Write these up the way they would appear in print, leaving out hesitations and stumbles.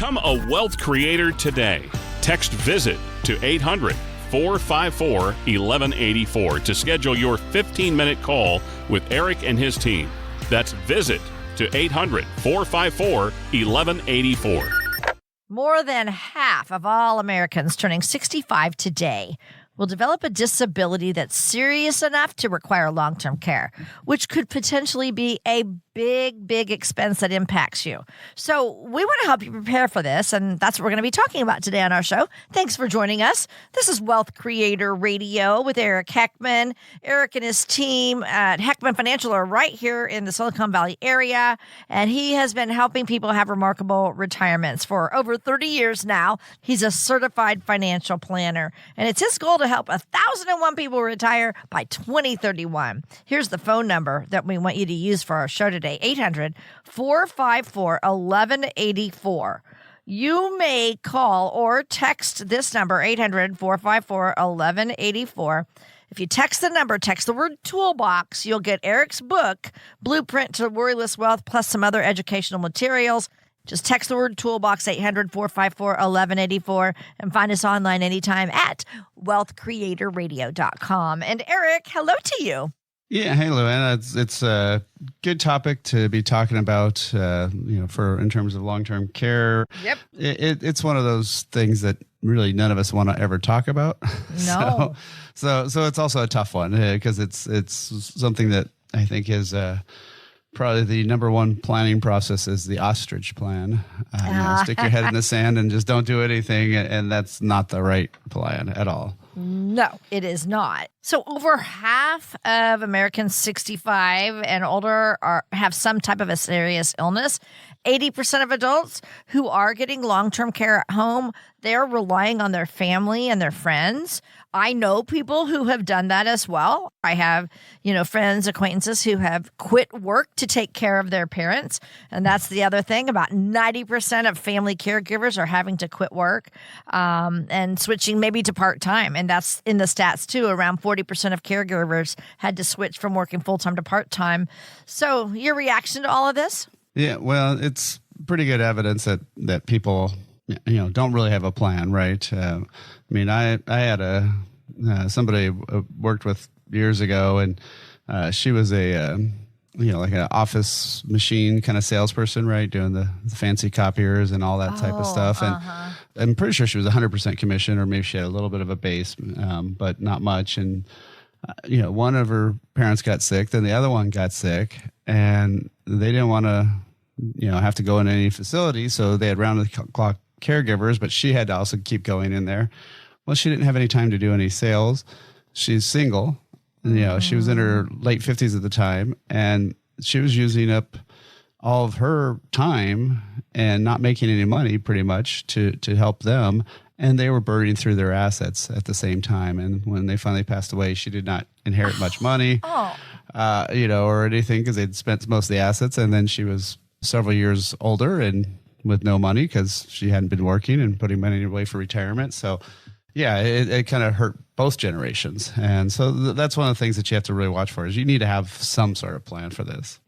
Become a wealth creator today. Text VISIT to 800-454-1184 to schedule your 15-minute call with Eric and his team. That's VISIT to 800-454-1184. More than half of all Americans turning 65 today will develop a disability that's serious enough to require long-term care, which could potentially be a big expense that impacts you. So we want to help you prepare for this, and that's what we're going to be talking about today on our show. Thanks for joining us. This is Wealth Creator Radio with Eric Heckman. Eric and his team at Heckman Financial are right here in the Silicon Valley area, and he has been helping people have remarkable retirements for over 30 years now. He's a certified financial planner, and it's his goal to help 1,001 people retire by 2031. Here's the phone number that we want you to use for our show today, 800-454-1184. You may call or text this number, 800-454-1184. If you text the number, text the word toolbox, you'll get Eric's book, Blueprint to Worryless Wealth, plus some other educational materials. Just text the word toolbox, 800-454-1184, and find us online anytime at wealthcreatorradio.com. And Eric, hello to you. Yeah, hey, Luann. It's a good topic to be talking about, for in terms of long-term care. Yep. It's one of those things that really none of us want to ever talk about. No. So it's also a tough one because it's something that I think is probably the number one planning process is the ostrich plan. Stick your head in the sand and just don't do anything, and that's not the right plan at all. No, it is not. So over half of Americans 65 and older have some type of a serious illness. 80% of adults who are getting long-term care at home, they're relying on their family and their friends. I know people who have done that as well. I have, friends, acquaintances who have quit work to take care of their parents. And that's the other thing. About 90% of family caregivers are having to quit work and switching maybe to part-time. And that's in the stats too. Around 40% of caregivers had to switch from working full-time to part-time. So your reaction to all of this? Yeah, well, it's pretty good evidence that people, don't really have a plan, right? I had somebody I worked with years ago, and she was like an office machine kind of salesperson, right? Doing the fancy copiers and all that type of stuff. And I'm pretty sure she was 100% commission, or maybe she had a little bit of a base, but not much. And, one of her parents got sick, then the other one got sick, and they didn't want to, have to go in any facility. So they had round the clock caregivers, but she had to also keep going in there. Well, she didn't have any time to do any sales. She's single. And, she was in her late 50s at the time, and she was using up all of her time and not making any money pretty much to help them. And they were burning through their assets at the same time. And when they finally passed away, she did not inherit much money, or anything, because they'd spent most of the assets. And then she was several years older and with no money because she hadn't been working and putting money away for retirement. So, yeah, it kind of hurt both generations. And so that's one of the things that you have to really watch for is you need to have some sort of plan for this.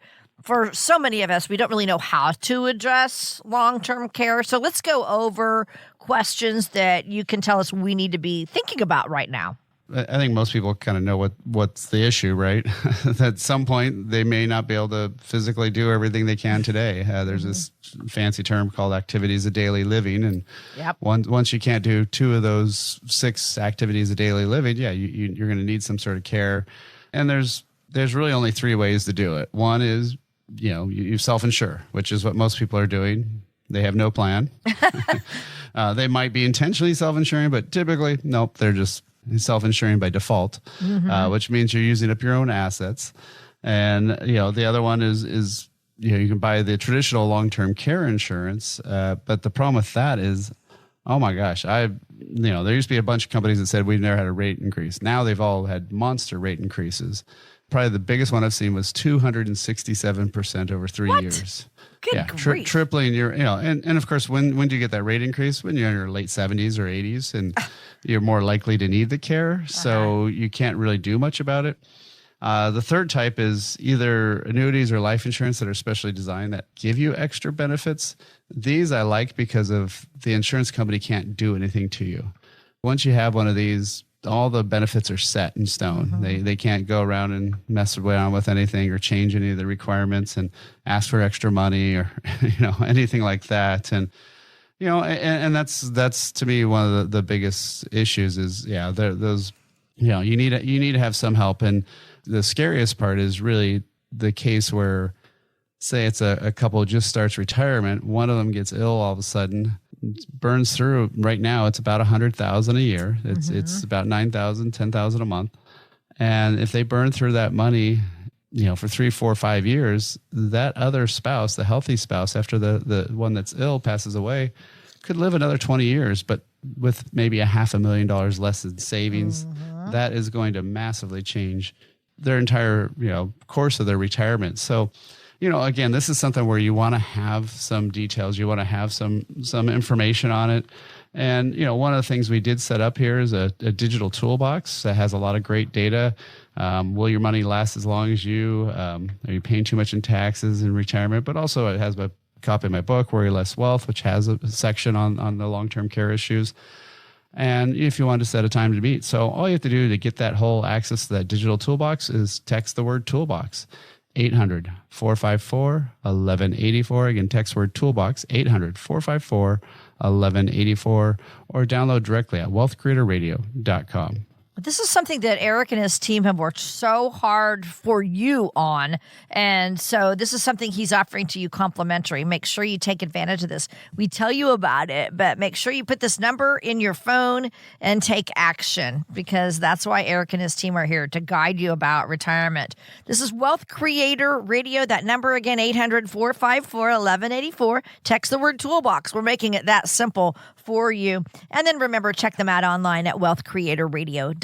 For so many of us, we don't really know how to address long-term care. So let's go over questions that you can tell us we need to be thinking about right now. I think most people kind of know what's the issue, right? At some point, they may not be able to physically do everything they can today. There's this fancy term called activities of daily living. And once you can't do 2 of those 6 activities of daily living, you're going to need some sort of care. And there's really only 3 ways to do it. One is, you self-insure, which is what most people are doing. They have no plan. They might be intentionally self-insuring, but typically, nope, they're just self-insuring by default, which means you're using up your own assets. And, the other one is you can buy the traditional long-term care insurance. But the problem with that is, oh my gosh, there used to be a bunch of companies that said we've never had a rate increase. Now they've all had monster rate increases. Probably the biggest one I've seen was 267% over 3 years. Good grief. Tripling your, and of course, when do you get that rate increase? When you're in your late 70s or 80s, and you're more likely to need the care. So you can't really do much about it. The third type is either annuities or life insurance that are specially designed that give you extra benefits. These I like because of the insurance company can't do anything to you. Once you have one of these, all the benefits are set in stone. Mm-hmm. They can't go around and mess around with anything or change any of the requirements and ask for extra money or anything like that. And and that's to me one of the biggest issues is those you need to have some help. And the scariest part is really the case where, say it's a couple just starts retirement, one of them gets ill all of a sudden, burns through. Right now it's about $100,000 a year. It's about $9,000, $10,000 a month. And if they burn through that money, for 3, 4, 5 years, that other spouse, the healthy spouse, after the one that's ill passes away, could live another 20 years, but with maybe $500,000 less in savings. That is going to massively change their entire, course of their retirement. So, again, this is something where you want to have some details. You want to have some information on it. And, one of the things we did set up here is a digital toolbox that has a lot of great data. Will your money last as long as you? Are you paying too much in taxes in retirement? But also it has a copy of my book, Worry Less Wealth, which has a section on the long-term care issues. And if you want to set a time to meet. So all you have to do to get that whole access to that digital toolbox is text the word toolbox, 800-454-1184. Again, text word toolbox, 800-454-1184, or download directly at wealthcreatorradio.com. This is something that Eric and his team have worked so hard for you on. And so this is something he's offering to you complimentary. Make sure you take advantage of this. We tell you about it, but make sure you put this number in your phone and take action, because that's why Eric and his team are here, to guide you about retirement. This is Wealth Creator Radio. That number again, 800-454-1184. Text the word toolbox. We're making it that simple for you. And then remember, check them out online at wealthcreatorradio.com.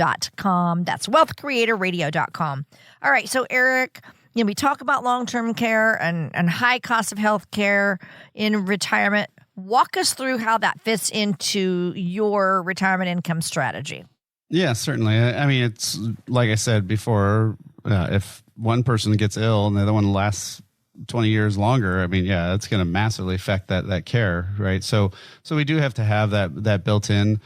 That's wealthcreatorradio.com. All right. So Eric, we talk about long-term care and high cost of health care in retirement. Walk us through how that fits into your retirement income strategy. Yeah, certainly. I mean, it's like I said before, if one person gets ill and the other one lasts 20 years longer, I mean, yeah, that's going to massively affect that care, right? So we do have to have that built in.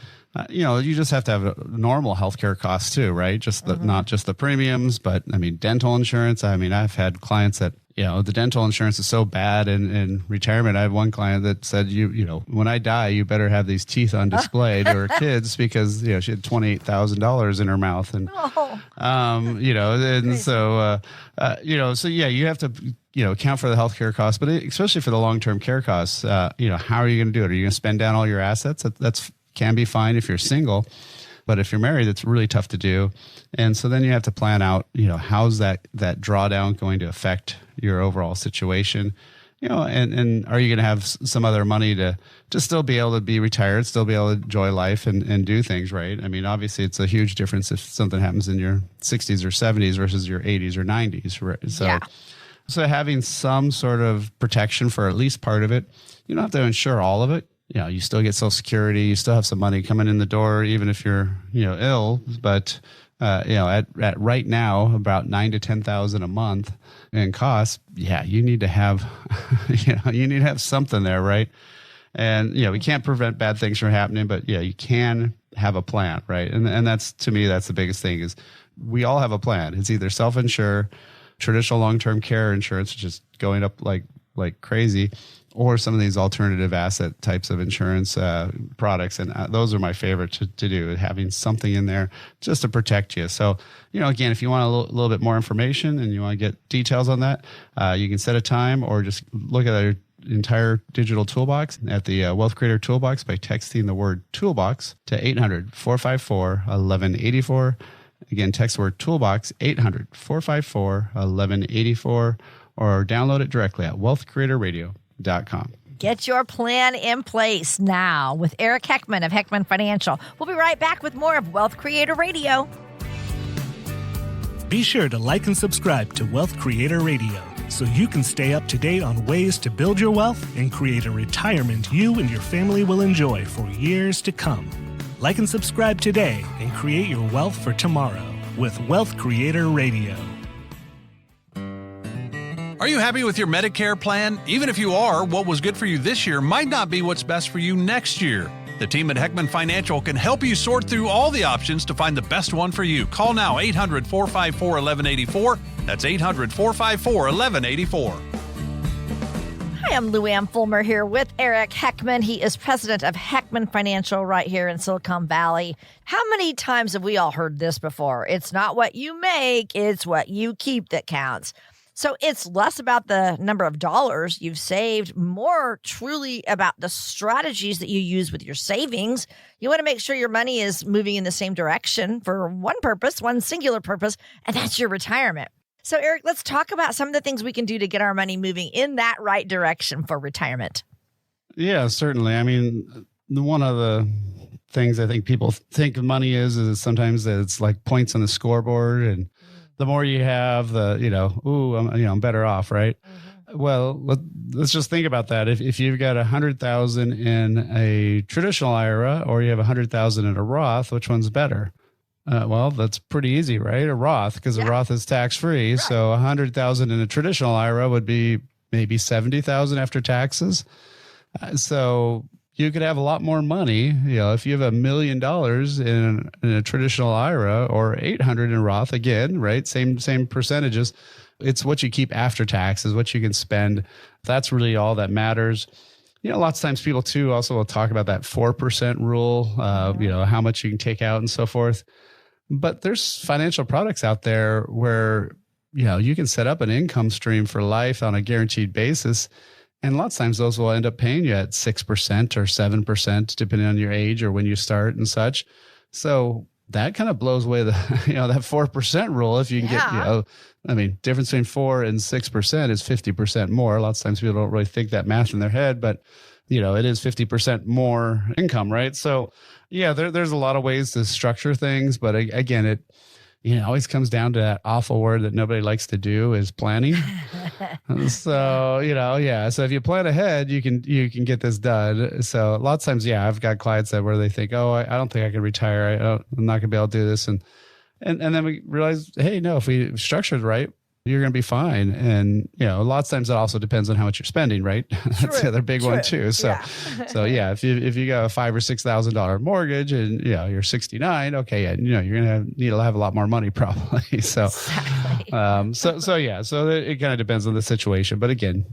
You just have to have normal healthcare costs too, right? Just not just the premiums, but I mean, dental insurance. I mean, I've had clients that, the dental insurance is so bad in retirement. I have one client that said, when I die, you better have these teeth on display to her kids, because, she had $28,000 in her mouth. And, and so you have to, account for the healthcare costs, but especially for the long-term care costs, how are you going to do it? Are you going to spend down all your assets? That's can be fine if you're single, but if you're married, it's really tough to do. And so then you have to plan out, how's that drawdown going to affect your overall situation, and are you going to have some other money to still be able to be retired, still be able to enjoy life and do things, right? I mean, obviously it's a huge difference if something happens in your 60s or 70s versus your 80s or 90s, right? So having some sort of protection for at least part of it. You don't have to insure all of it. You still get Social Security, you still have some money coming in the door, even if you're, ill. But, at right now, about $9,000 to $10,000 a month in costs. Yeah, you need to have, you need to have something there, right? And, we can't prevent bad things from happening, but yeah, you can have a plan, right? And that's, to me, that's the biggest thing is we all have a plan. It's either self-insure, traditional long-term care insurance, which is going up like crazy, or some of these alternative asset types of insurance products. And those are my favorite to do, having something in there just to protect you. So, again, if you want a little bit more information and you want to get details on that, you can set a time or just look at our entire digital toolbox at the Wealth Creator Toolbox by texting the word toolbox to 800-454-1184. Again, text the word toolbox, 800-454-1184, or download it directly at wealthcreatorradio.com. Get your plan in place now with Eric Heckman of Heckman Financial. We'll be right back with more of Wealth Creator Radio. Be sure to like and subscribe to Wealth Creator Radio so you can stay up to date on ways to build your wealth and create a retirement you and your family will enjoy for years to come. Like and subscribe today and create your wealth for tomorrow with Wealth Creator Radio. Are you happy with your Medicare plan? Even if you are, what was good for you this year might not be what's best for you next year. The team at Heckman Financial can help you sort through all the options to find the best one for you. Call now 800-454-1184. That's 800-454-1184. Hi, I'm Lou Ann Fulmer here with Eric Heckman. He is president of Heckman Financial right here in Silicon Valley. How many times have we all heard this before? It's not what you make, it's what you keep that counts. So it's less about the number of dollars you've saved, more truly about the strategies that you use with your savings. You want to make sure your money is moving in the same direction for one purpose, one singular purpose, and that's your retirement. So, Eric, let's talk about some of the things we can do to get our money moving in that right direction for retirement. Yeah, certainly. I mean, one of the things I think people think of money is sometimes that it's like points on the scoreboard, and the more you have, I'm better off, right? Mm-hmm. Well, let's just think about that. If you've got 100,000 in a traditional IRA or you have 100,000 in a Roth, which one's better? Well, that's pretty easy, right? A Roth, because a Roth is tax-free. Right. So 100,000 in a traditional IRA would be maybe 70,000 after taxes. So you could have a lot more money. If you have $1 million in a traditional IRA or 800 in Roth, again, right? Same percentages. It's what you keep after taxes, what you can spend. That's really all that matters. Lots of times people too also will talk about that 4% rule, how much you can take out and so forth. But there's financial products out there where, you can set up an income stream for life on a guaranteed basis. And lots of times those will end up paying you at 6% or 7%, depending on your age or when you start and such. So that kind of blows away that 4% rule. If you can get, difference between 4 and 6% is 50% more. Lots of times people don't really think that math in their head, but it is 50% more income, right? So there's a lot of ways to structure things, but again, it always comes down to that awful word that nobody likes to do is planning. So, so if you plan ahead, you can get this done. So lots of times, I've got clients where they think, I don't think I can retire. I'm not gonna be able to do this. And then we realize, hey, no, if we structure it right, you're going to be fine. And, lots of times it also depends on how much you're spending, right? That's the other big one too. So, if you got a $5,000 or $6,000 mortgage and, you're 69, okay. Yeah. You're going to need to have a lot more money probably. So, exactly. So it kind of depends on the situation, but again,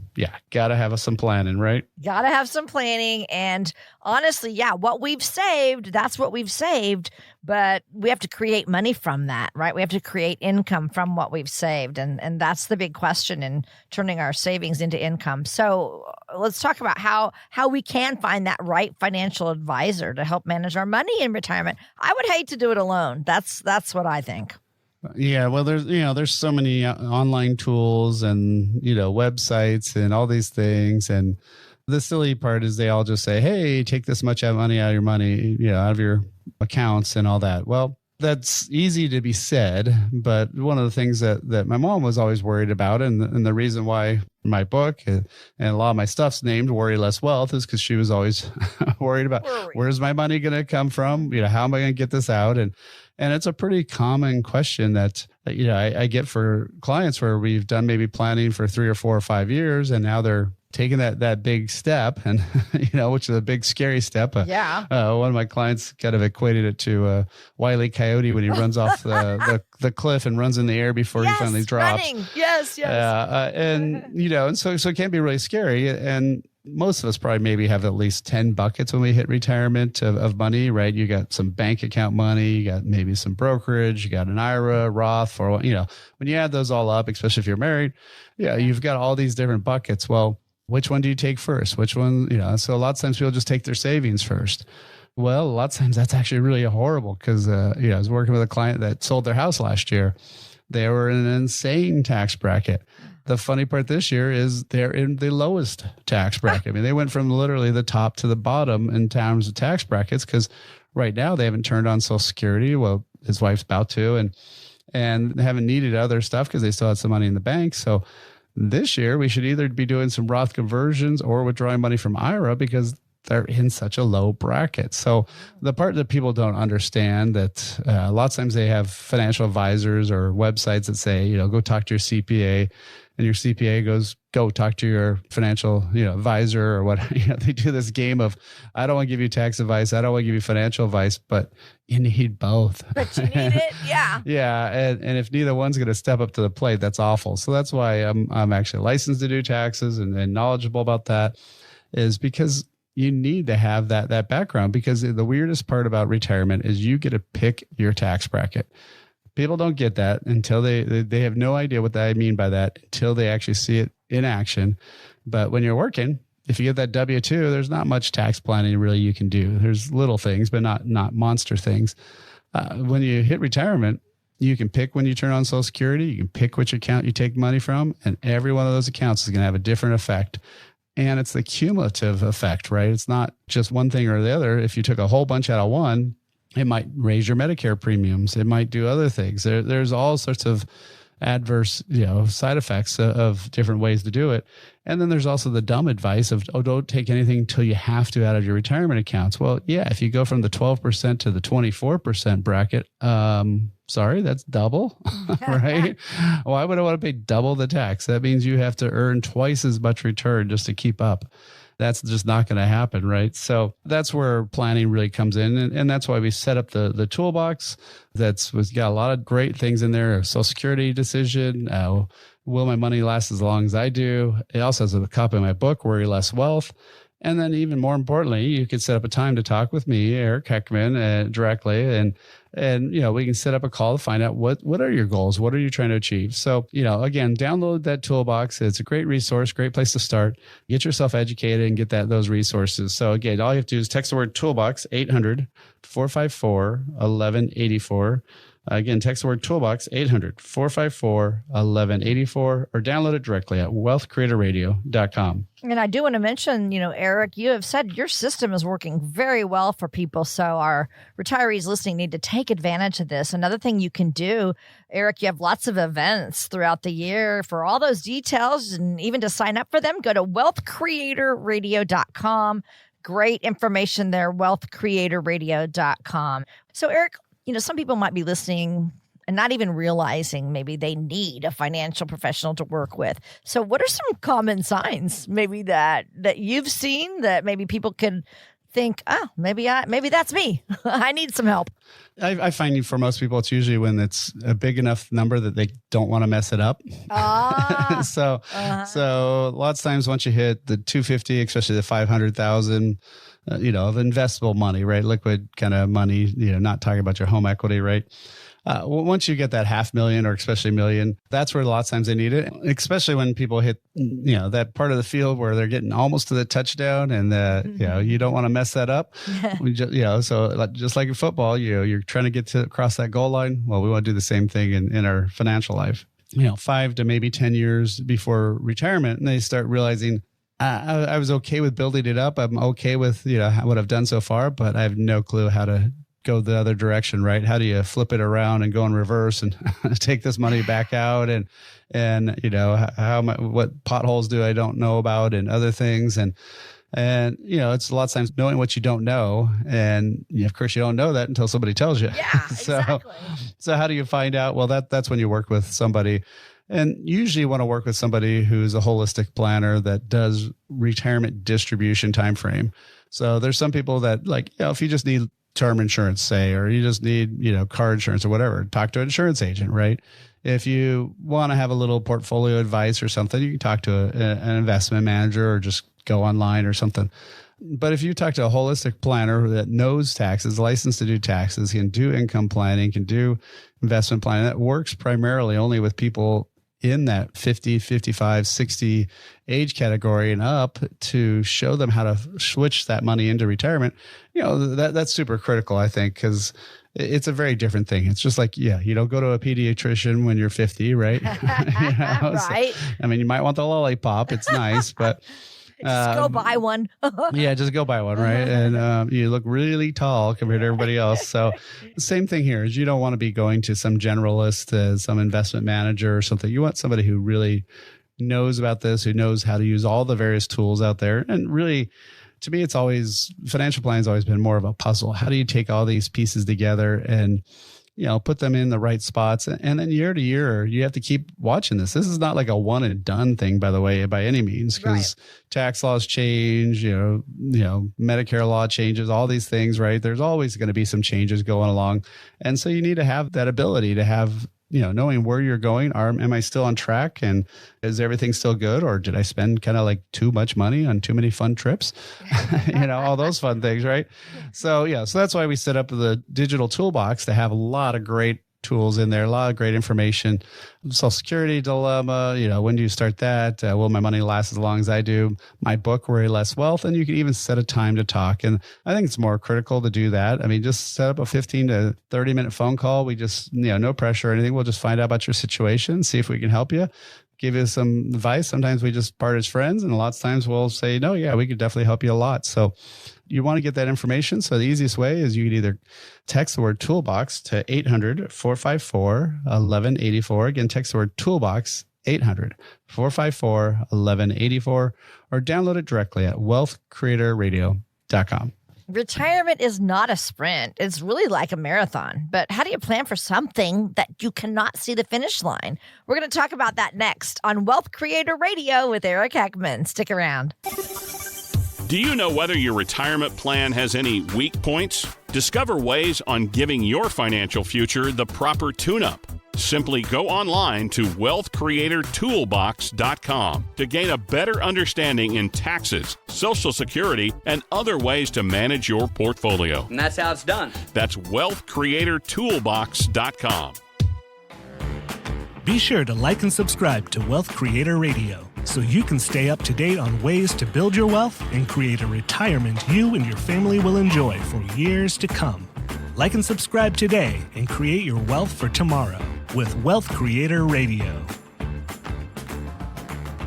got to have some planning, right? Got to have some planning. And honestly, what we've saved, that's what we've saved, but we have to create money from that, right? We have to create income from what we've saved. And that's the big question in turning our savings into income. So let's talk about how we can find that right financial advisor to help manage our money in retirement. I would hate to do it alone. That's what I think. Yeah, well, there's so many online tools and, websites and all these things. And the silly part is they all just say, hey, take this much money out of your money, out of your accounts and all that. Well, that's easy to be said, but one of the things that my mom was always worried about, and the reason why my book and a lot of my stuff's named Worry Less Wealth is because she was always worried about where's my money going to come from? How am I going to get this out? And it's a pretty common question that I get for clients where we've done maybe planning for 3 or 4 or 5 years, and now they're taking that big step, and which is a big scary step. One of my clients kind of equated it to Wile E. Coyote when he runs off the cliff and runs in the air before he finally drops. Running. Yes. And so it can be really scary. And most of us probably maybe have at least 10 buckets when we hit retirement of money, right? You got some bank account money, you got maybe some brokerage, you got an IRA, Roth, when you add those all up, especially if you're married, you've got all these different buckets. Well, which one do you take first? Which one, so a lot of times people just take their savings first. Well, a lot of times that's actually really horrible because, I was working with a client that sold their house last year. They were in an insane tax bracket. The funny part this year is they're in the lowest tax bracket. I mean, they went from literally the top to the bottom in terms of tax brackets because right now they haven't turned on Social Security. Well, his wife's about to, and they haven't needed other stuff because they still had some money in the bank. So this year we should either be doing some Roth conversions or withdrawing money from IRA because they're in such a low bracket. So the part that people don't understand that a lot of times they have financial advisors or websites that say, go talk to your CPA, and your CPA goes, go talk to your financial, advisor or what. They do this game of, I don't want to give you tax advice, I don't want to give you financial advice, but you need both. But you need it, yeah. Yeah, and if neither one's going to step up to the plate, that's awful. So that's why I'm actually licensed to do taxes and knowledgeable about that, is because you need to have that background, because the weirdest part about retirement is you get to pick your tax bracket. People don't get that until they have no idea what I mean by that until they actually see it in action. But when you're working, if you get that W-2, there's not much tax planning really you can do. There's little things, but not monster things. When you hit retirement, you can pick when you turn on Social Security. You can pick which account you take money from, and every one of those accounts is going to have a different effect. And it's the cumulative effect, right? It's not just one thing or the other. If you took a whole bunch out of one, it might raise your Medicare premiums. It might do other things. There's all sorts of adverse, side effects of different ways to do it. And then there's also the dumb advice of, don't take anything until you have to out of your retirement accounts. Well, yeah, if you go from the 12% to the 24% bracket, sorry, that's double, right? Why would I want to pay double the tax? That means you have to earn twice as much return just to keep up. That's just not going to happen, right? So that's where planning really comes in. And that's why we set up the toolbox. We've got a lot of great things in there. A Social Security decision. Will my money last as long as I do? It also has a copy of my book, Worry Less Wealth. And then even more importantly, you could set up a time to talk with me, Eric Heckman, directly. And we can set up a call to find out what are your goals? What are you trying to achieve? So, again, download that toolbox. It's a great resource, great place to start. Get yourself educated and get those resources. So again, all you have to do is text the word toolbox, 800-454-1184. Again, text the word toolbox, 800-454-1184, or download it directly at wealthcreatorradio.com. And I do want to mention, Eric, you have said your system is working very well for people. So our retirees listening need to take advantage of this. Another thing you can do, Eric, you have lots of events throughout the year. For all those details and even to sign up for them, go to wealthcreatorradio.com. Great information there, wealthcreatorradio.com. So Eric, some people might be listening and not even realizing maybe they need a financial professional to work with. So what are some common signs maybe that you've seen that maybe people could think, oh, maybe that's me. I need some help. I find for most people, it's usually when it's a big enough number that they don't want to mess it up. So lots of times once you hit the 250, especially the 500,000, of investable money, right? Liquid kind of money, not talking about your home equity, right? Once you get that $500,000 or especially $1 million, that's where a lot of times they need it, especially when people hit, that part of the field where they're getting almost to the touchdown and, you don't want to mess that up. So just like in football, you're trying to get to cross that goal line. Well, we want to do the same thing in our financial life, 5 to maybe 10 years before retirement. And they start realizing, I was okay with building it up. I'm okay with, what I've done so far, but I have no clue how to go the other direction, right? How do you flip it around and go in reverse and take this money back out? And what potholes do I don't know about and other things. And it's a lot of times knowing what you don't know. And of course you don't know that until somebody tells you. Yeah, exactly. So how do you find out? Well, that's when you work with somebody. And usually you want to work with somebody who's a holistic planner that does retirement distribution timeframe. So there's some people that if you just need term insurance, say, or you just need, car insurance or whatever, talk to an insurance agent, right? If you want to have a little portfolio advice or something, you can talk to an investment manager or just go online or something. But if you talk to a holistic planner that knows taxes, licensed to do taxes, can do income planning, can do investment planning, that works primarily only with people in that 50, 55, 60 age category and up to show them how to switch that money into retirement, that's super critical, I think, because it's a very different thing. It's just like, you don't go to a pediatrician when you're 50, right? Right. So, you might want the lollipop. It's nice, but just go buy one. Just go buy one, right? And you look really tall compared to everybody else. So same thing here is you don't want to be going to some generalist, some investment manager or something. You want somebody who really knows about this, who knows how to use all the various tools out there and really to me, financial planning has always been more of a puzzle. How do you take all these pieces together and, put them in the right spots? And then year to year, you have to keep watching this. This is not like a one and done thing, by the way, by any means, because tax laws change, Medicare law changes, all these things, right? There's always going to be some changes going along. And so you need to have that ability to have, knowing where you're going. Am I still on track? And is everything still good? Or did I spend kind of like too much money on too many fun trips? All those fun things, right? So that's why we set up the digital toolbox to have a lot of great tools in there, a lot of great information. Social Security dilemma, when do you start that? Will my money last as long as I do? My book, Worry Less Wealth. And you can even set a time to talk. And I think it's more critical to do that. I mean, just set up a 15 to 30 minute phone call. We just, no pressure or anything. We'll just find out about your situation, see if we can help you, give you some advice. Sometimes we just part as friends, and lots of times we'll say, no, yeah, we could definitely help you a lot. So you want to get that information. So the easiest way is you can either text the word toolbox to 800-454-1184. Again, text the word toolbox, 800-454-1184, or download it directly at wealthcreatorradio.com. Retirement is not a sprint. It's really like a marathon. But how do you plan for something that you cannot see the finish line? We're going to talk about that next on Wealth Creator Radio with Eric Heckman. Stick around. Do you know whether your retirement plan has any weak points? Discover ways on giving your financial future the proper tune-up. Simply go online to wealthcreatortoolbox.com to gain a better understanding in taxes, Social Security, and other ways to manage your portfolio. And that's how it's done. That's wealthcreatortoolbox.com. Be sure to like and subscribe to Wealth Creator Radio so you can stay up to date on ways to build your wealth and create a retirement you and your family will enjoy for years to come. Like and subscribe today and create your wealth for tomorrow with Wealth Creator Radio.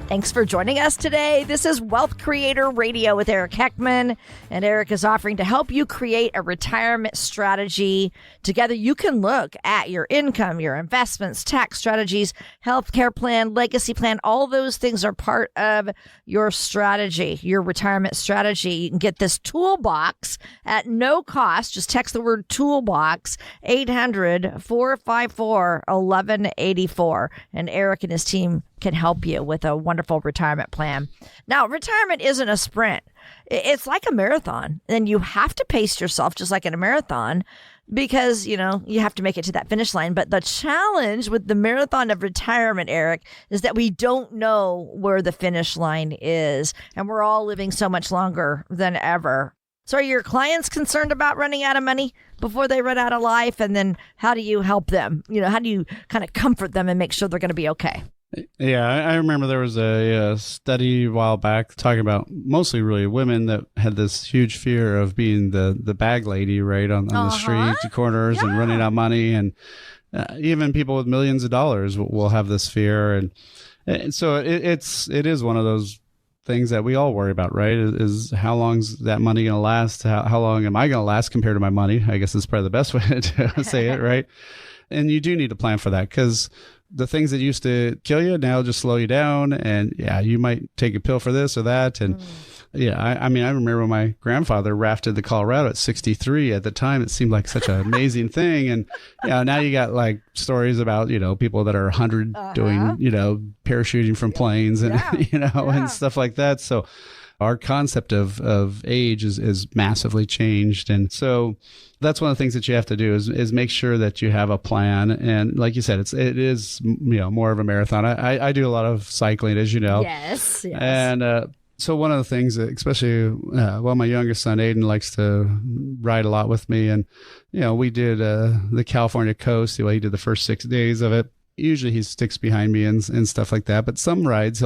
Thanks for joining us today. This is Wealth Creator Radio with Eric Heckman, and Eric is offering to help you create a retirement strategy. Together, you can look at your income, your investments, tax strategies, healthcare plan, legacy plan. All those things are part of your strategy, your retirement strategy. You can get this toolbox at no cost. Just text the word toolbox, 800-454-1184, and Eric and his team can help you with a wonderful retirement plan. Now, retirement isn't a sprint. It's like a marathon, and you have to pace yourself just like in a marathon because, you have to make it to that finish line. But the challenge with the marathon of retirement, Eric, is that we don't know where the finish line is, and we're all living so much longer than ever. So are your clients concerned about running out of money before they run out of life? And then how do you help them? How do you kind of comfort them and make sure they're going to be okay? Yeah, I remember there was a study a while back talking about mostly really women that had this huge fear of being the bag lady, right, on the street corners and running out of money. And even people with millions of dollars will have this fear. And so it is one of those things that we all worry about, right? Is how long's that money going to last? How long am I going to last compared to my money? I guess is probably the best way to say it, right? And you do need to plan for that because the things that used to kill you now just slow you down. And you might take a pill for this or that. And I remember when my grandfather rafted the Colorado at 63. At the time, it seemed like such an amazing thing. And now you got like stories about, people that are 100 doing, parachuting from planes and, and stuff like that. So our concept of age is massively changed. And so that's one of the things that you have to do is make sure that you have a plan. And like you said, it is more of a marathon. I do a lot of cycling, as you know. Yes. And so one of the things, especially my youngest son, Aiden, likes to ride a lot with me. And, we did the California coast. He did the first 6 days of it. Usually he sticks behind me and stuff like that. But some rides,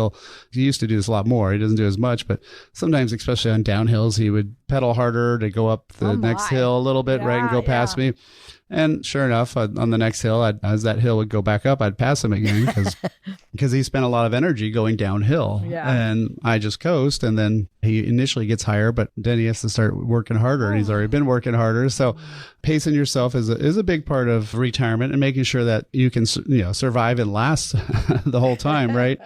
he used to do this a lot more. He doesn't do as much. But sometimes, especially on downhills, he would pedal harder to go up the next hill a little bit, right, and go past me. And sure enough, on the next hill, as that hill would go back up, I'd pass him again because he spent a lot of energy going downhill. Yeah. And I just coast, and then he initially gets higher, but then he has to start working harder, and he's already been working harder. So pacing yourself is a big part of retirement, and making sure that you can survive and last the whole time, right?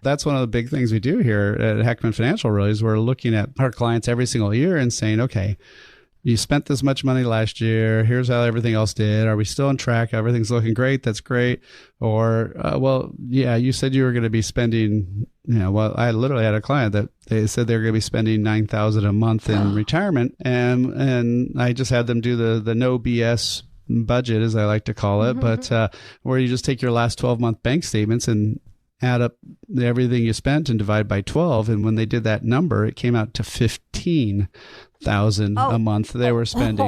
That's one of the big things we do here at Heckman Financial, really, is we're looking at our clients every single year and saying, okay, you spent this much money last year. Here's how everything else did. Are we still on track? Everything's looking great. That's great. Or, you said you were going to be spending, I literally had a client that they said they were going to be spending $9,000 a month in retirement. And I just had them do the no BS budget, as I like to call it, but where you just take your last 12-month bank statements and add up everything you spent and divide by 12. And when they did that number, it came out to $15,000 a month they were spending.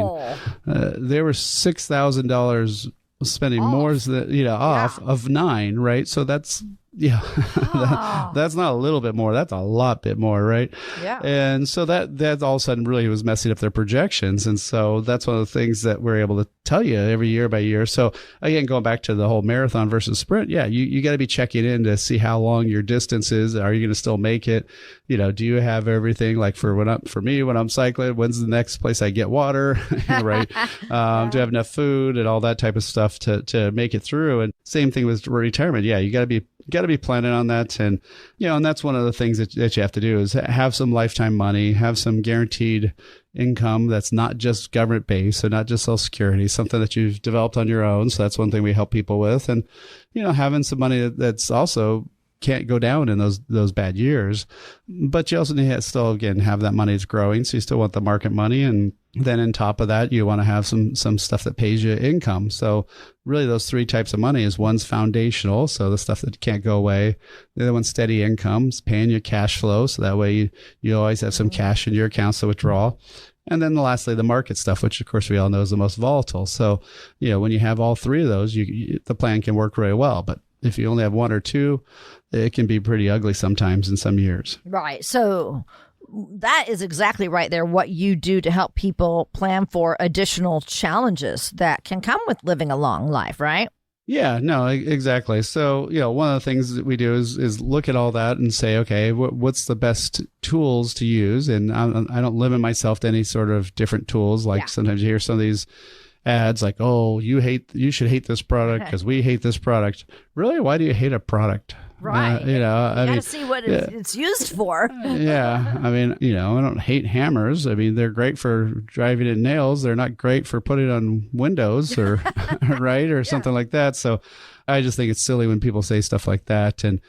They were $6,000 spending more than, off of 9, right? So that's, that's not a little bit more. That's a lot bit more, right? Yeah. And so that all of a sudden really was messing up their projections. And so that's one of the things that we're able to tell you every year by year. So again, going back to the whole marathon versus sprint, you got to be checking in to see how long your distance is. Are you going to still make it? Do you have everything? Like for me, when I'm cycling, when's the next place I get water, right? Do I have enough food and all that type of stuff to make it through? And same thing with retirement. Yeah, you got to be planning on that. And, and that's one of the things that you have to do is have some lifetime money, have some guaranteed income that's not just government based, so not just Social Security, something that you've developed on your own. So that's one thing we help people with. And, having some money that's also can't go down in those bad years, but you also need to still, again, have that money that's growing. So you still want the market money. And then on top of that, you want to have some stuff that pays you income. So really those 3 types of money is one's foundational. So the stuff that can't go away. The other one's steady incomes, paying your cash flow. So that way you always have some cash in your accounts to withdraw. And then lastly, the market stuff, which of course we all know is the most volatile. So, when you have all 3 of those, the plan can work really well. But if you only have 1 or 2, it can be pretty ugly sometimes in some years. Right. So that is exactly right there, what you do to help people plan for additional challenges that can come with living a long life, right? Yeah, no, exactly. So, one of the things that we do is look at all that and say, okay, what's the best tools to use? And I don't limit myself to any sort of different tools. Like sometimes you hear some of these ads like, oh, you should hate this product because we hate this product. Really? Why do you hate a product? Right. You got to see what it's used for. Yeah. I mean, I don't hate hammers. I mean, they're great for driving in nails. They're not great for putting on windows or, right, or something like that. So I just think it's silly when people say stuff like that. And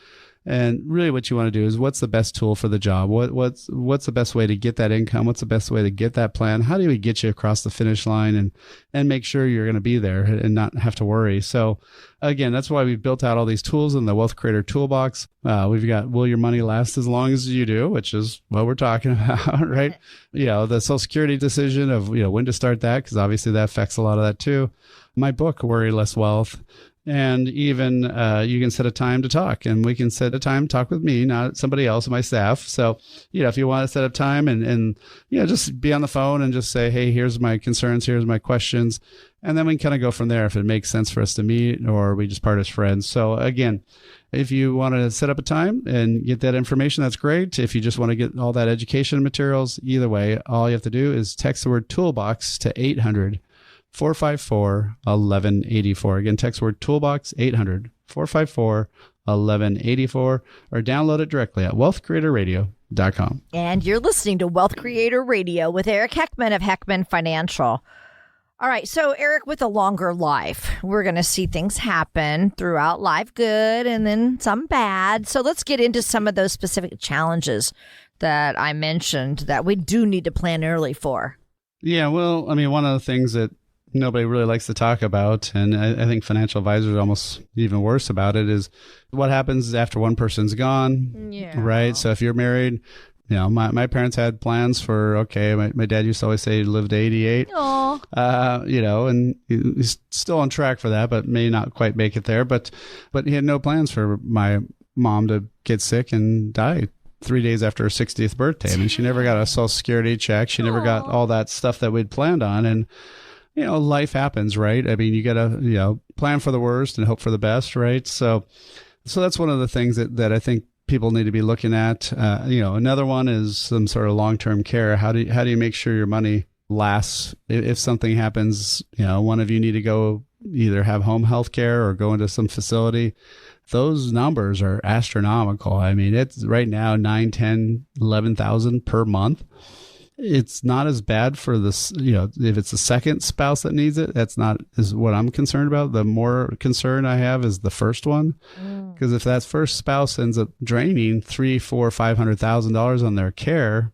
really what you want to do is what's the best tool for the job? What's the best way to get that income? What's the best way to get that plan? How do we get you across the finish line and make sure you're going to be there and not have to worry? So again, that's why we've built out all these tools in the Wealth Creator Toolbox. We've got Will Your Money Last As Long As You Do, which is what we're talking about, right? The Social Security decision of, when to start that, because obviously that affects a lot of that too. My book, Worry Less Wealth. And even you can set a time to talk, and we can set a time to talk with me, not somebody else on my staff. So, if you want to set up time and just be on the phone and just say, hey, here's my concerns, here's my questions. And then we can kind of go from there if it makes sense for us to meet or we just part as friends. So again, if you want to set up a time and get that information, that's great. If you just want to get all that education materials, either way, all you have to do is text the word toolbox to 800-454-1184. Again, text word toolbox 800-454-1184 or download it directly at wealthcreatorradio.com. And you're listening to Wealth Creator Radio with Eric Heckman of Heckman Financial. All right. So, Eric, with a longer life, we're going to see things happen throughout life, good and then some bad. So let's get into some of those specific challenges that I mentioned that we do need to plan early for. Yeah. Well, I mean, one of the things that nobody really likes to talk about, and I think financial advisors are almost even worse about it, is what happens after one person's gone, right? So if you're married, my parents had plans for, my dad used to always say he lived to 88, and he's still on track for that, but may not quite make it there. But he had no plans for my mom to get sick and die 3 days after her 60th birthday. I mean, she never got a Social Security check. She never got all that stuff that we'd planned on. And, life happens, right? I mean, you got to, plan for the worst and hope for the best, right? So that's one of the things that I think people need to be looking at. Another one is some sort of long-term care. How do you make sure your money lasts if something happens? One of you need to go either have home health care or go into some facility. Those numbers are astronomical. I mean, it's right now 9, 10, 11,000 per month. It's not as bad for this, if it's the second spouse that needs it, that's not is what I'm concerned about. The more concern I have is the first one. Because if that first spouse ends up draining $300,000, $400,000, $500,000 on their care,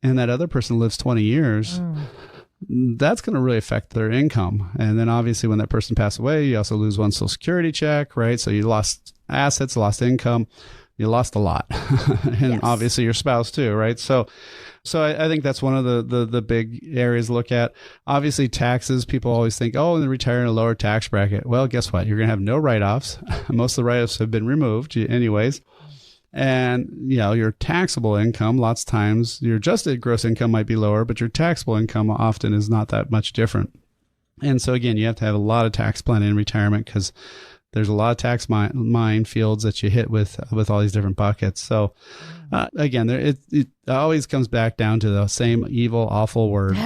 and that other person lives 20 years, that's going to really affect their income. And then obviously when that person passes away, you also lose one Social Security check, right? So you lost assets, lost income, you lost a lot. And obviously your spouse too, right? So I think that's one of the big areas to look at. Obviously taxes, people always think, they retire in a lower tax bracket. Well, guess what? You're going to have no write-offs. Most of the write-offs have been removed anyways. And, your taxable income, lots of times your adjusted gross income might be lower, but your taxable income often is not that much different. And so again, you have to have a lot of tax planning in retirement because there's a lot of tax minefields that you hit with all these different buckets. So again, it always comes back down to the same evil, awful word,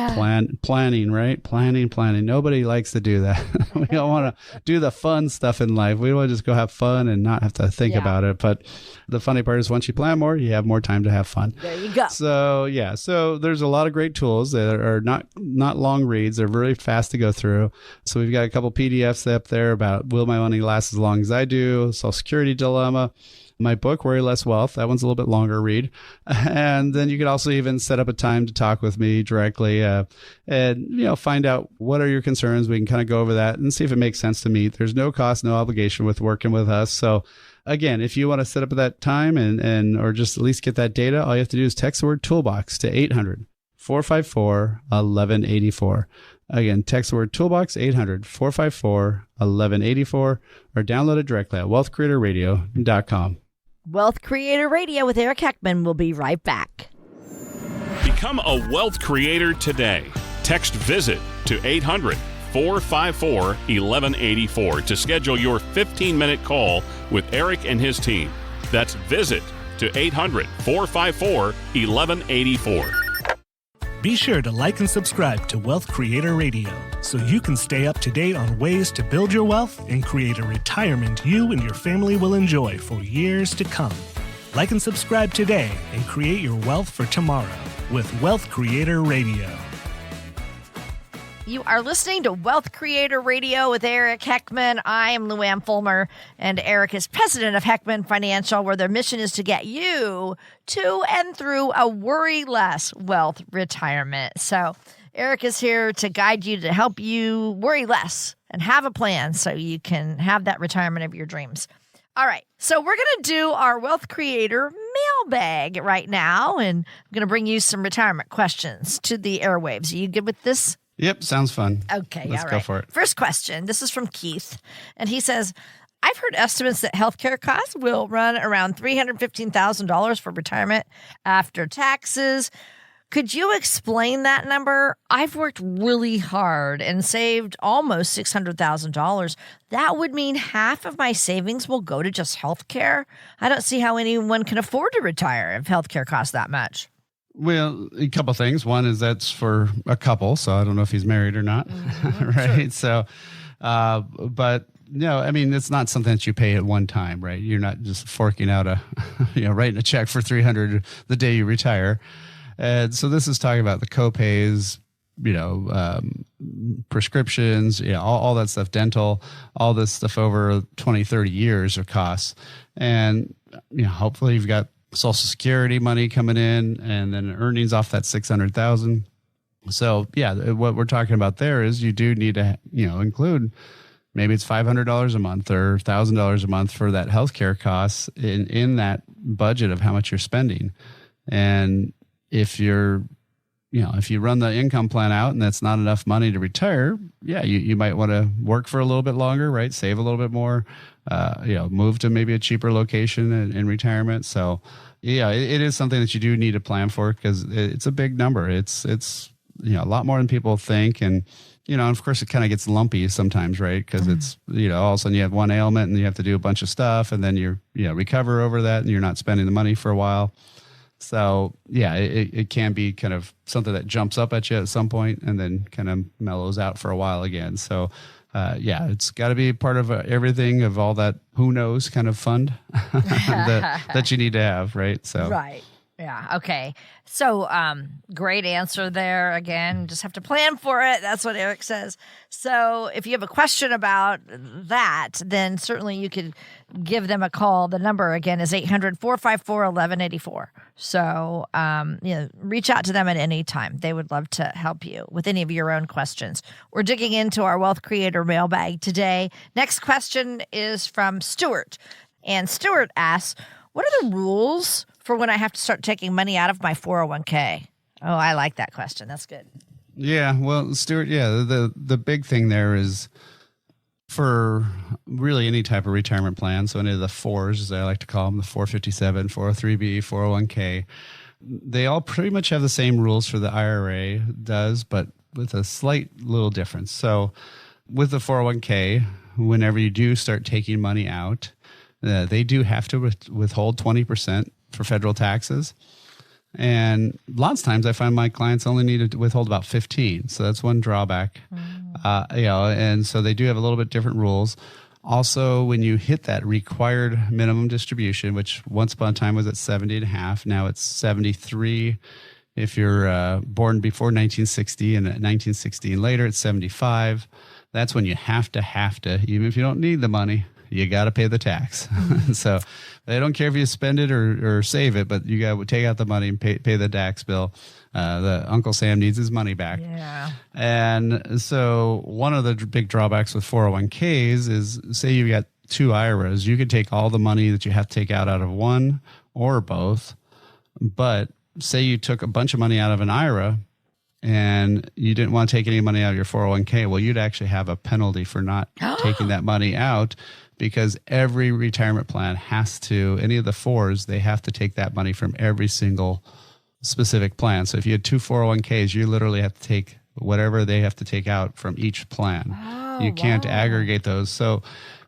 planning, right? Planning. Nobody likes to do that. We don't want to do the fun stuff in life. We want to just go have fun and not have to think about it. But the funny part is once you plan more, you have more time to have fun. There you go. So there's a lot of great tools that are not long reads. They're very fast to go through. So we've got a couple PDFs up there about will my money last as long as I do, Social Security dilemma. My book, Worry Less Wealth, that one's a little bit longer read. And then you could also even set up a time to talk with me directly and, find out what are your concerns. We can kind of go over that and see if it makes sense to meet. There's no cost, no obligation with working with us. So again, if you want to set up that time or just at least get that data, all you have to do is text the word toolbox to 800-454-1184. Again, text the word toolbox 800-454-1184 or download it directly at wealthcreatorradio.com. Wealth Creator Radio with Eric Heckman. We'll be right back. Become a wealth creator today. Text VISIT to 800-454-1184 to schedule your 15-minute call with Eric and his team. That's VISIT to 800-454-1184. Be sure to like and subscribe to Wealth Creator Radio so you can stay up to date on ways to build your wealth and create a retirement you and your family will enjoy for years to come. Like and subscribe today and create your wealth for tomorrow with Wealth Creator Radio. You are listening to Wealth Creator Radio with Eric Heckman. I am Luann Fulmer, and Eric is president of Heckman Financial, where their mission is to get you to and through a worry-less wealth retirement. So Eric is here to guide you, to help you worry less and have a plan so you can have that retirement of your dreams. All right, so we're going to do our Wealth Creator mailbag right now, and I'm going to bring you some retirement questions to the airwaves. Are you good with this? Yep, sounds fun. Okay, Let's go for it. First question. This is from Keith, and he says, I've heard estimates that healthcare costs will run around $315,000 for retirement after taxes. Could you explain that number? I've worked really hard and saved almost $600,000. That would mean half of my savings will go to just healthcare. I don't see how anyone can afford to retire if healthcare costs that much. Well, a couple things. One is that's for a couple, so I don't know if he's married or not, right? Sure. So, but no, I mean, it's not something that you pay at one time, right? You're not just forking out writing a check for $300 the day you retire. And so this is talking about the copays, prescriptions, all that stuff, dental, all this stuff over 20, 30 years of costs. And, hopefully you've got Social Security money coming in and then earnings off that $600,000. So what we're talking about there is you do need to, include maybe it's $500 a month or $1,000 a month for that healthcare costs in that budget of how much you're spending. And if you're, if you run the income plan out and that's not enough money to retire, you might want to work for a little bit longer, right? Save a little bit more, move to maybe a cheaper location in retirement. So it is something that you do need to plan for because it's a big number. It's a lot more than people think. And, of course, it kind of gets lumpy sometimes, right? Because it's, all of a sudden you have one ailment and you have to do a bunch of stuff, and then you're, recover over that, and you're not spending the money for a while. So, yeah, it can be kind of something that jumps up at you at some point and then kind of mellows out for a while again. So, it's got to be part of everything, of all that who knows kind of fund that you need to have, right? So right. Yeah. Okay. So, great answer there. Again, just have to plan for it. That's what Eric says. So if you have a question about that, then certainly you could give them a call. The number again is 800-454-1184. So, reach out to them at any time. They would love to help you with any of your own questions. We're digging into our Wealth Creator mailbag today. Next question is from Stuart. And Stuart asks, what are the rules for when I have to start taking money out of my 401k? Oh, I like that question. That's good. Yeah. Well, Stuart, the big thing there is for really any type of retirement plan. So any of the fours, as I like to call them, the 457, 403b, 401k, they all pretty much have the same rules for the IRA does, but with a slight little difference. So with the 401k, whenever you do start taking money out, they do have to withhold 20% for federal taxes. And lots of times I find my clients only need to withhold about 15. So that's one drawback. And so they do have a little bit different rules. Also, when you hit that required minimum distribution, which once upon a time was at 70.5, now it's 73. If you're born before 1960 and at 1960 and later, it's 75. That's when you have to, even if you don't need the money, you got to pay the tax. So they don't care if you spend it or save it, but you got to take out the money and pay the tax bill. The Uncle Sam needs his money back. Yeah. And so one of the big drawbacks with 401ks is, say you've got two IRAs, you could take all the money that you have to take out of one or both. But say you took a bunch of money out of an IRA and you didn't want to take any money out of your 401k, well, you'd actually have a penalty for not taking that money out, because every retirement plan has to, any of the fours, they have to take that money from every single specific plan. So if you had two 401ks, you literally have to take whatever they have to take out from each plan. You can't aggregate those. So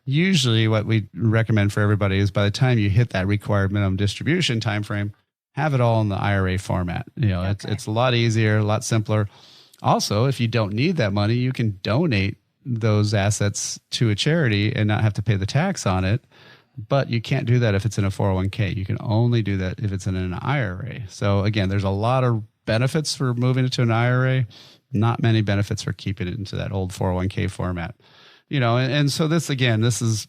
usually what we recommend for everybody is, by the time you hit that required minimum distribution timeframe, have it all in the IRA format. It's a lot easier, a lot simpler. Also, if you don't need that money, you can donate those assets to a charity and not have to pay the tax on it. But you can't do that if it's in a 401k. You can only do that if it's in an IRA. So again, there's a lot of benefits for moving it to an IRA, not many benefits for keeping it into that old 401k format. And so this is,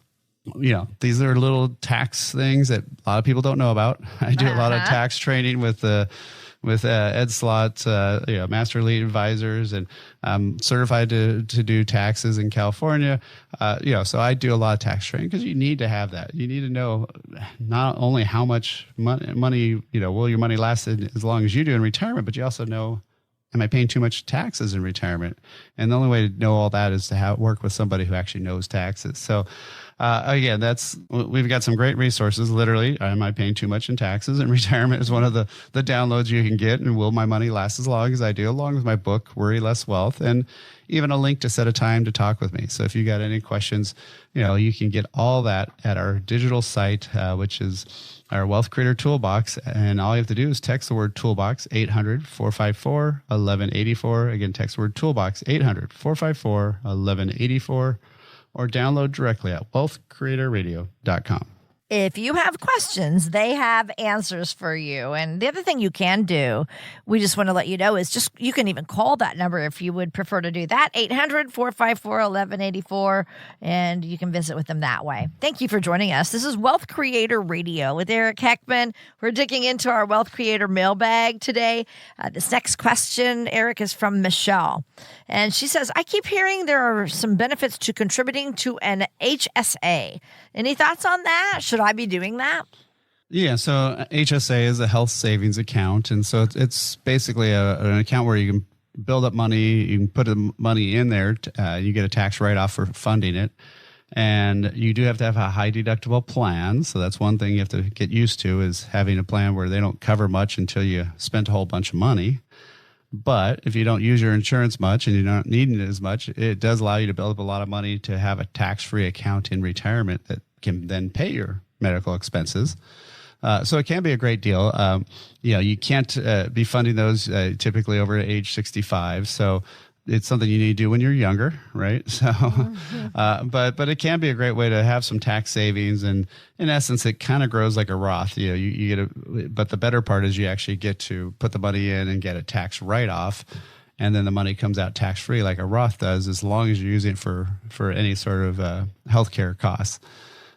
these are little tax things that a lot of people don't know about. I do a lot of tax training with Ed Slott, Master Elite Advisors, and I'm certified to do taxes in California. So I do a lot of tax training because you need to have that. You need to know not only how much money, will your money last as long as you do in retirement, but you also know, am I paying too much taxes in retirement? And the only way to know all that is to work with somebody who actually knows taxes. So again, we've got some great resources. Literally, am I paying too much in taxes in retirement is one of the downloads you can get. And will my money last as long as I do, along with my book, Worry Less Wealth, and even a link to set a time to talk with me. So if you got any questions, you can get all that at our digital site, which is our Wealth Creator Toolbox. And all you have to do is text the word Toolbox, 800-454-1184. Again, text the word Toolbox, 800-454-1184. Or download directly at wealthcreatorradio.com. If you have questions, they have answers for you. And the other thing you can do, we just want to let you know, is you can even call that number if you would prefer to do that, 800-454-1184, and you can visit with them that way. Thank you for joining us. This is Wealth Creator Radio with Eric Heckman. We're digging into our Wealth Creator mailbag today. This next question, Eric, is from Michelle. And she says, I keep hearing there are some benefits to contributing to an HSA. Any thoughts on that? Should I be doing that? Yeah, so HSA is a health savings account. And so it's basically an account where you can build up money, you can put the money in there, you get a tax write-off for funding it. And you do have to have a high deductible plan. So that's one thing you have to get used to, is having a plan where they don't cover much until you spent a whole bunch of money. But if you don't use your insurance much and you're not needing it as much, it does allow you to build up a lot of money to have a tax-free account in retirement that can then pay your medical expenses. So it can be a great deal. You can't be funding those typically over age 65. So it's something you need to do when you're younger, right? So, but it can be a great way to have some tax savings, and in essence, it kind of grows like a Roth. You get but the better part is you actually get to put the money in and get a tax write-off, and then the money comes out tax-free like a Roth does, as long as you're using it for any sort of healthcare costs.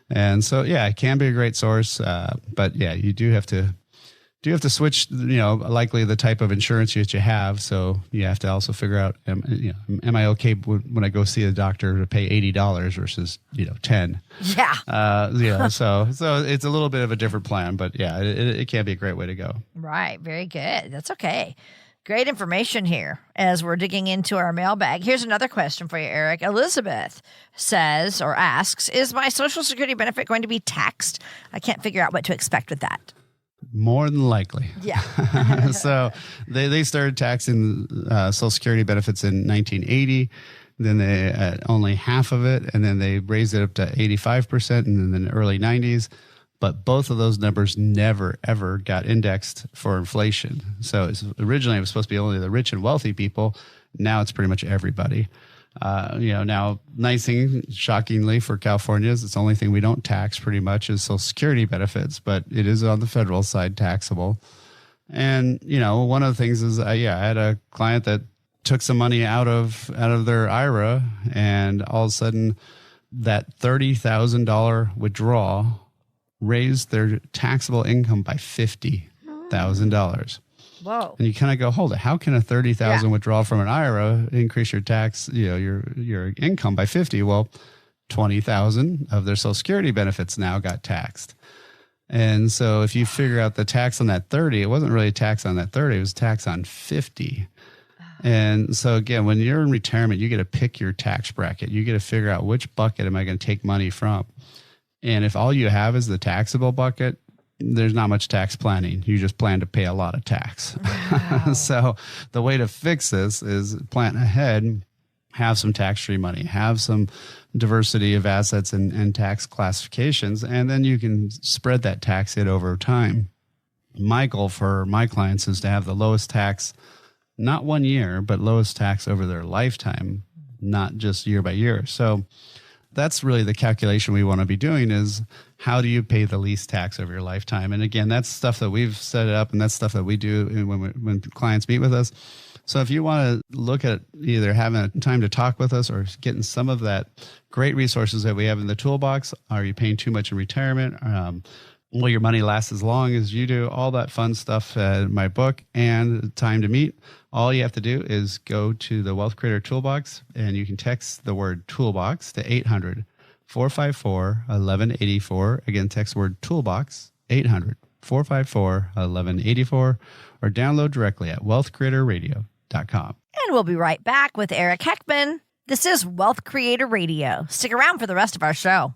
And so, it can be a great source, but you do have to switch, likely the type of insurance that you have. So you have to also figure out, am I okay when I go see a doctor to pay $80 versus, $10? Yeah. So it's a little bit of a different plan, but it can be a great way to go. Right. Very good. That's okay. Great information here as we're digging into our mailbag. Here's another question for you, Eric. Elizabeth says or asks, is my Social Security benefit going to be taxed? I can't figure out what to expect with that. More than likely. Yeah. So they started taxing Social Security benefits in 1980. Then they only half of it, and then they raised it up to 85% in the early 90s. But both of those numbers never, ever got indexed for inflation. So originally it was supposed to be only the rich and wealthy people. Now it's pretty much everybody. Now, nice thing, shockingly for California, is it's the only thing we don't tax pretty much is Social Security benefits, but it is on the federal side taxable. And, one of the things is, I had a client that took some money out of their IRA, and all of a sudden that $30,000 withdrawal raised their taxable income by $50,000. Whoa. And you kind of go, hold it. How can a $30,000 withdrawal from an IRA increase your tax, your income by 50? Well, 20,000 of their Social Security benefits now got taxed. And so if you figure out the tax on that 30, it wasn't really a tax on that 30, it was tax on 50. And so again, when you're in retirement, you get to pick your tax bracket. You get to figure out which bucket am I going to take money from. And if all you have is the taxable bucket, there's not much tax planning. You just plan to pay a lot of tax. Wow. So the way to fix this is plan ahead, have some tax-free money, have some diversity of assets and tax classifications, and then you can spread that tax hit over time. My goal for my clients is to have the lowest tax, not 1 year, but lowest tax over their lifetime, not just year by year. So that's really the calculation we want to be doing, is how do you pay the least tax over your lifetime? And again, that's stuff that we've set up, and that's stuff that we do when clients meet with us. So if you want to look at either having a time to talk with us or getting some of that great resources that we have in the toolbox, are you paying too much in retirement? Will your money last as long as you do? All that fun stuff in my book and time to meet. All you have to do is go to the Wealth Creator Toolbox, and you can text the word toolbox to 800-454-1184. Again, text the word toolbox, 800-454-1184, or download directly at wealthcreatorradio.com. And we'll be right back with Eric Heckman. This is Wealth Creator Radio. Stick around for the rest of our show.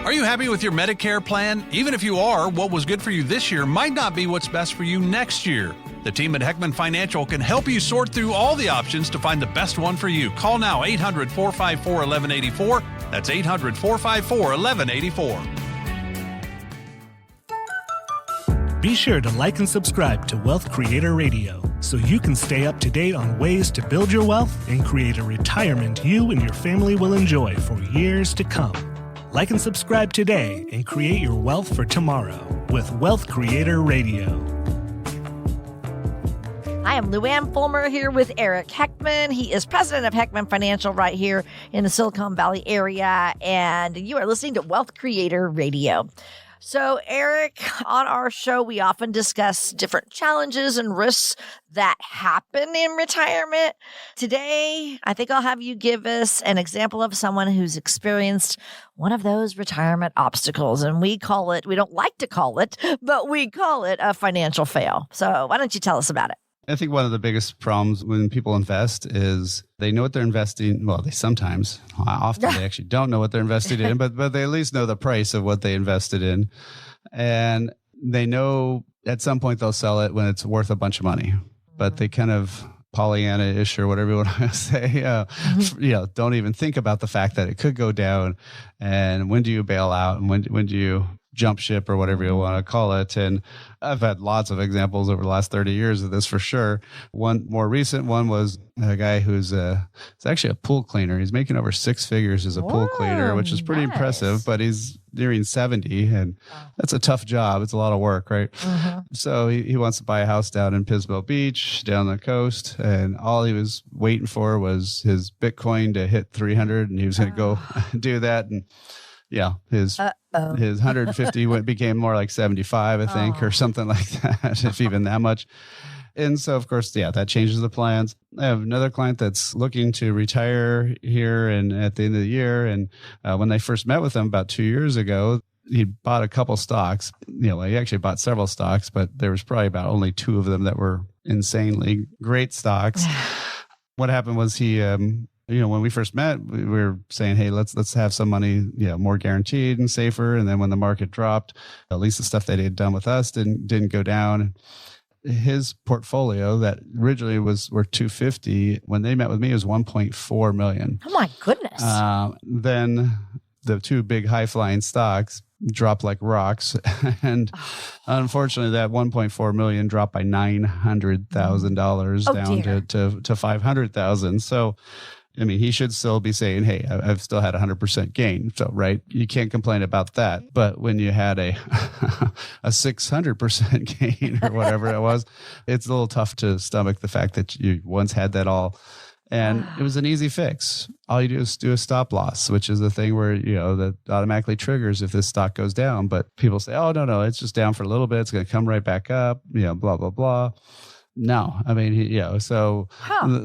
Are you happy with your Medicare plan? Even if you are, what was good for you this year might not be what's best for you next year. The team at Heckman Financial can help you sort through all the options to find the best one for you. Call now, 800-454-1184. That's 800-454-1184. Be sure to like and subscribe to Wealth Creator Radio so you can stay up to date on ways to build your wealth and create a retirement you and your family will enjoy for years to come. Like and subscribe today and create your wealth for tomorrow with Wealth Creator Radio. I am Lou Ann Fulmer here with Eric Heckman. He is president of Heckman Financial right here in the Silicon Valley area, and you are listening to Wealth Creator Radio. So, Eric, on our show, we often discuss different challenges and risks that happen in retirement. Today, I think I'll have you give us an example of someone who's experienced one of those retirement obstacles. And we don't like to call it, but we call it a financial fail. So why don't you tell us about it? I think one of the biggest problems when people invest is they know what they're investing. Well, often they actually don't know what they're invested in, but they at least know the price of what they invested in. And they know at some point they'll sell it when it's worth a bunch of money. but they kind of Pollyanna-ish or whatever you want to say, don't even think about the fact that it could go down. And when do you bail out? And when do you jump ship or whatever you want to call it? And I've had lots of examples over the last 30 years of this for sure. One more recent one was a guy who's it's actually a pool cleaner. He's making over 6 figures as a pool cleaner, which is pretty impressive, but he's nearing 70 and that's a tough job. It's a lot of work, right? So he wants to buy a house down in Pismo Beach, down the coast. And all he was waiting for was his Bitcoin to hit 300 and he was going to go do that. And his 150 became more like 75, I think, or something like that, if even that much. And so, of course, that changes the plans. I have another client that's looking to retire here and at the end of the year. And when they first met with him about 2 years ago, he bought a couple stocks. He actually bought several stocks, but there was probably about only 2 of them that were insanely great stocks. What happened was he when we first met, we were saying, hey, let's have some money, more guaranteed and safer. And then when the market dropped, at least the stuff that he had done with us didn't go down. His portfolio that originally were 250, when they met with me, was 1.4 million. Oh my goodness. Then the 2 big high flying stocks dropped like rocks. And unfortunately that 1.4 million dropped by $900,000 down to 500,000. So he should still be saying, hey, I've still had 100% gain. So, right, you can't complain about that. But when you had a 600% gain or whatever it was, it's a little tough to stomach the fact that you once had that all. And it was an easy fix. All you do is do a stop loss, which is the thing where, that automatically triggers if this stock goes down. But people say, oh, no, it's just down for a little bit. It's going to come right back up, blah, blah, blah. No, so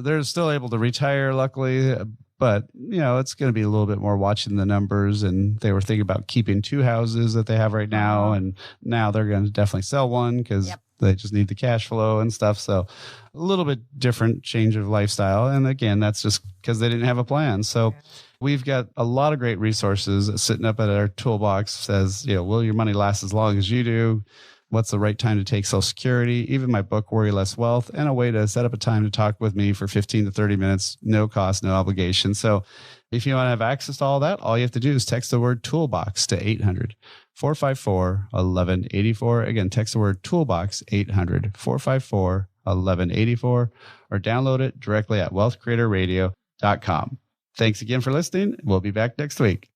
they're still able to retire, luckily, but it's going to be a little bit more watching the numbers. And they were thinking about keeping 2 houses that they have right now, and now they're going to definitely sell one because they just need the cash flow and stuff. So a little bit different change of lifestyle. And again, that's just because they didn't have a plan. So we've got a lot of great resources sitting up at our toolbox. Says, will your money last as long as you do? What's the right time to take Social Security, even my book, Worry Less Wealth, and a way to set up a time to talk with me for 15 to 30 minutes, no cost, no obligation. So if you want to have access to all that, all you have to do is text the word toolbox to 800-454-1184. Again, text the word toolbox, 800-454-1184, or download it directly at wealthcreatorradio.com. Thanks again for listening. We'll be back next week.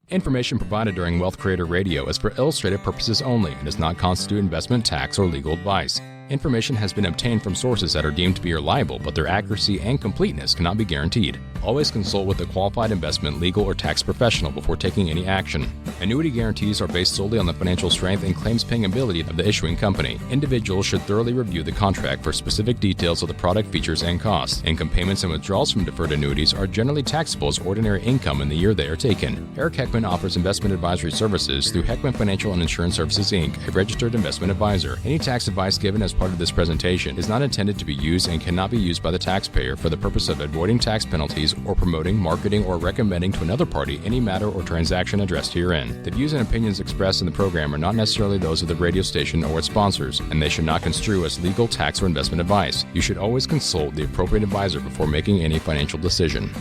Information provided during Wealth Creator Radio is for illustrative purposes only and does not constitute investment, tax, or legal advice. Information has been obtained from sources that are deemed to be reliable, but their accuracy and completeness cannot be guaranteed. Always consult with a qualified investment, legal, or tax professional before taking any action. Annuity guarantees are based solely on the financial strength and claims-paying ability of the issuing company. Individuals should thoroughly review the contract for specific details of the product features and costs. Income payments and withdrawals from deferred annuities are generally taxable as ordinary income in the year they are taken. Eric Heckman offers investment advisory services through Heckman Financial and Insurance Services, Inc., a registered investment advisor. Any tax advice given as part of this presentation is not intended to be used and cannot be used by the taxpayer for the purpose of avoiding tax penalties or promoting, marketing, or recommending to another party any matter or transaction addressed herein. The views and opinions expressed in the program are not necessarily those of the radio station or its sponsors, and they should not construe as legal, tax, or investment advice. You should always consult the appropriate advisor before making any financial decision.